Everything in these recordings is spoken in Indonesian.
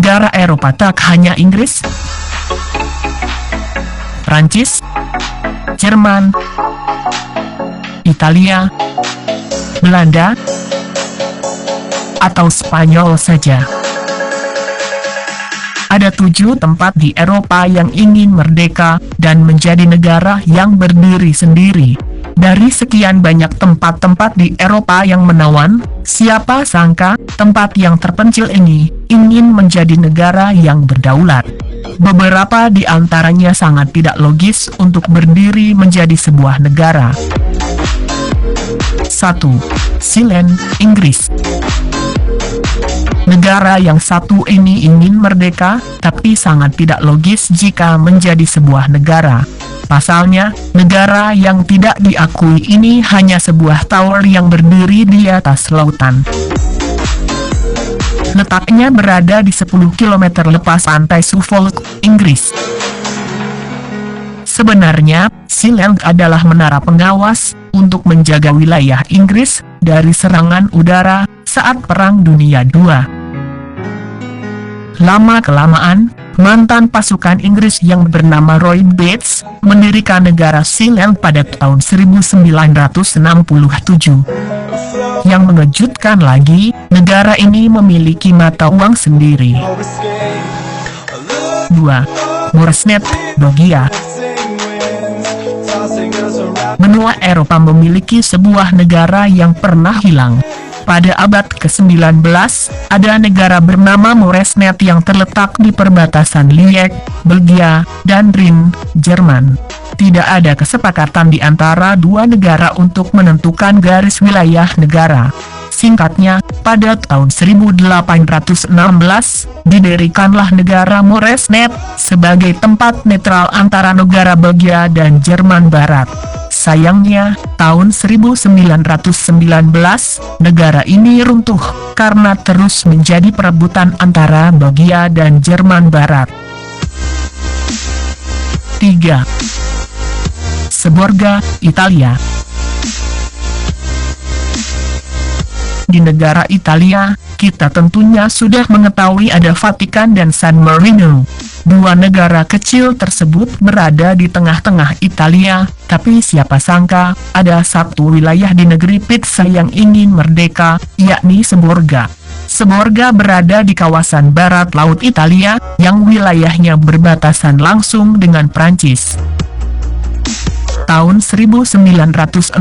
negara Eropa tak hanya Inggris, Prancis, Jerman, Italia, Belanda, atau Spanyol saja. Ada 7 tempat di Eropa yang ingin merdeka dan menjadi negara yang berdiri sendiri. Dari sekian banyak tempat-tempat di Eropa yang menawan, siapa sangka tempat yang terpencil ini ingin menjadi negara yang berdaulat. Beberapa di antaranya sangat tidak logis untuk berdiri menjadi sebuah negara. 1. Sealand, Inggris. Negara yang satu ini ingin merdeka, tapi sangat tidak logis jika menjadi sebuah negara. Pasalnya, negara yang tidak diakui ini hanya sebuah tower yang berdiri di atas lautan. Letaknya berada di 10 km lepas pantai Suffolk, Inggris. Sebenarnya, Sealand adalah menara pengawas untuk menjaga wilayah Inggris dari serangan udara saat Perang Dunia II. Lama-kelamaan, mantan pasukan Inggris yang bernama Roy Bates mendirikan negara Sealand pada tahun 1967. Yang mengejutkan lagi, negara ini memiliki mata uang sendiri. 2. Moresnet, Belgia. Benua Eropa memiliki sebuah negara yang pernah hilang. Pada abad ke-19, ada negara bernama Moresnet yang terletak di perbatasan Liège, Belgia, dan Rhin, Jerman. Tidak ada kesepakatan di antara dua negara untuk menentukan garis wilayah negara. Singkatnya, pada tahun 1816, didirikanlah negara Moresnet sebagai tempat netral antara negara Belgia dan Jerman Barat. Sayangnya, tahun 1919, negara ini runtuh karena terus menjadi perebutan antara Belgia dan Jerman Barat. 3. Seborga, Italia. Di negara Italia, kita tentunya sudah mengetahui ada Vatikan dan San Marino. Dua negara kecil tersebut berada di tengah-tengah Italia, tapi siapa sangka, ada satu wilayah di negeri pizza yang ingin merdeka, yakni Seborga. Seborga berada di kawasan barat laut Italia, yang wilayahnya berbatasan langsung dengan Prancis. Tahun 1960,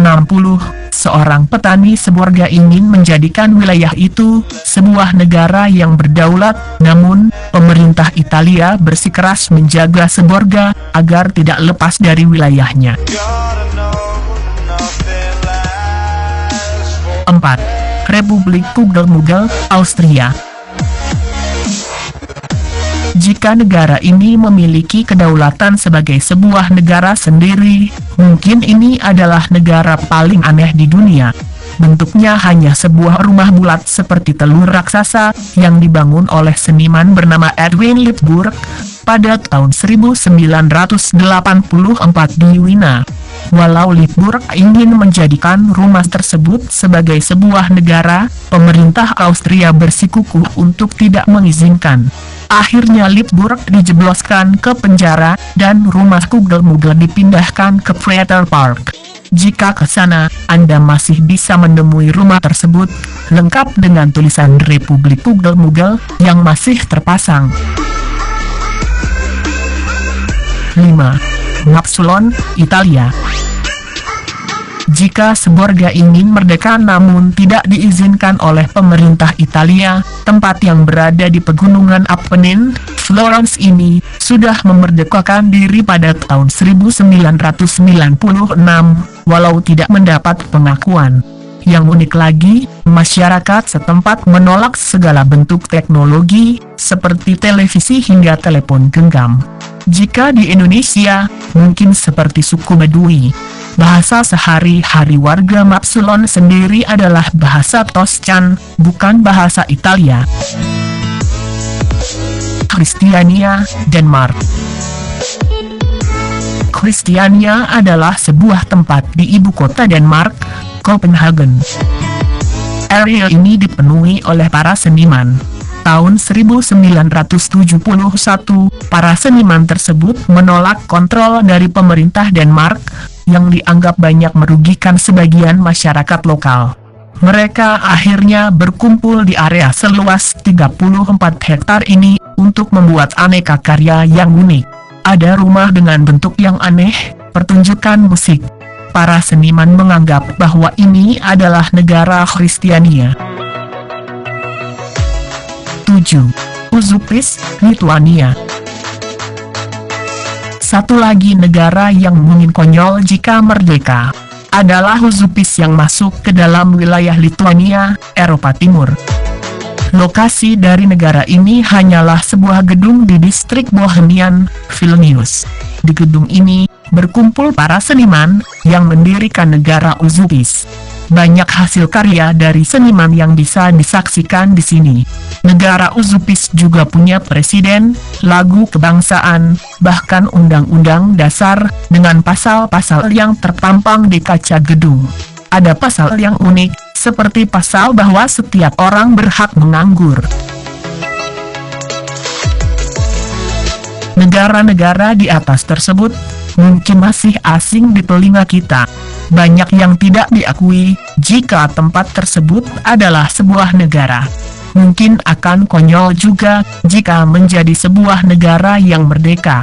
seorang petani Seborga ingin menjadikan wilayah itu sebuah negara yang berdaulat, namun pemerintah Italia bersikeras menjaga Seborga agar tidak lepas dari wilayahnya. 4. Republik Kugel-Mugel, Austria. Jika negara ini memiliki kedaulatan sebagai sebuah negara sendiri, mungkin ini adalah negara paling aneh di dunia. Bentuknya hanya sebuah rumah bulat seperti telur raksasa yang dibangun oleh seniman bernama Edwin Littburg pada tahun 1984 di Wina. Walau Littburg ingin menjadikan rumah tersebut sebagai sebuah negara, pemerintah Austria bersikukuh untuk tidak mengizinkan. Akhirnya Littburg dijebloskan ke penjara, dan rumah Kugel-Mugel dipindahkan ke Prater Park. Jika ke sana, Anda masih bisa menemui rumah tersebut, lengkap dengan tulisan Republik Kugel-Mugel yang masih terpasang. 5. Napsulon, Italia. Jika Seborga ingin merdeka namun tidak diizinkan oleh pemerintah Italia, tempat yang berada di pegunungan Appenine, Florence ini, sudah memerdekakan diri pada tahun 1996, walau tidak mendapat pengakuan. Yang unik lagi, masyarakat setempat menolak segala bentuk teknologi, seperti televisi hingga telepon genggam. Jika di Indonesia, mungkin seperti suku Baduy. Bahasa sehari-hari warga Napsulon sendiri adalah bahasa Toscan, bukan bahasa Italia. Kristiania, Denmark. Kristiania adalah sebuah tempat di ibu kota Denmark, Copenhagen. Area ini dipenuhi oleh para seniman. Tahun 1971, para seniman tersebut menolak kontrol dari pemerintah Denmark, yang dianggap banyak merugikan sebagian masyarakat lokal. Mereka akhirnya berkumpul di area seluas 34 hektar ini, untuk membuat aneka karya yang unik. Ada rumah dengan bentuk yang aneh, pertunjukan musik. Para seniman menganggap bahwa ini adalah negara Kristiania. 7. Užupis, Lituania. Satu lagi negara yang mungkin konyol jika merdeka adalah Užupis yang masuk ke dalam wilayah Lituania, Eropa Timur. Lokasi dari negara ini hanyalah sebuah gedung di distrik Bohemian, Vilnius. Di gedung ini, berkumpul para seniman yang mendirikan negara Užupis. Banyak hasil karya dari seniman yang bisa disaksikan di sini. Negara Užupis juga punya presiden, lagu kebangsaan, bahkan undang-undang dasar, dengan pasal-pasal yang terpampang di kaca gedung. Ada pasal yang unik, seperti pasal bahwa setiap orang berhak menganggur. Negara-negara di atas tersebut mungkin masih asing di telinga kita. Banyak yang tidak diakui jika tempat tersebut adalah sebuah negara. Mungkin akan konyol juga jika menjadi sebuah negara yang merdeka.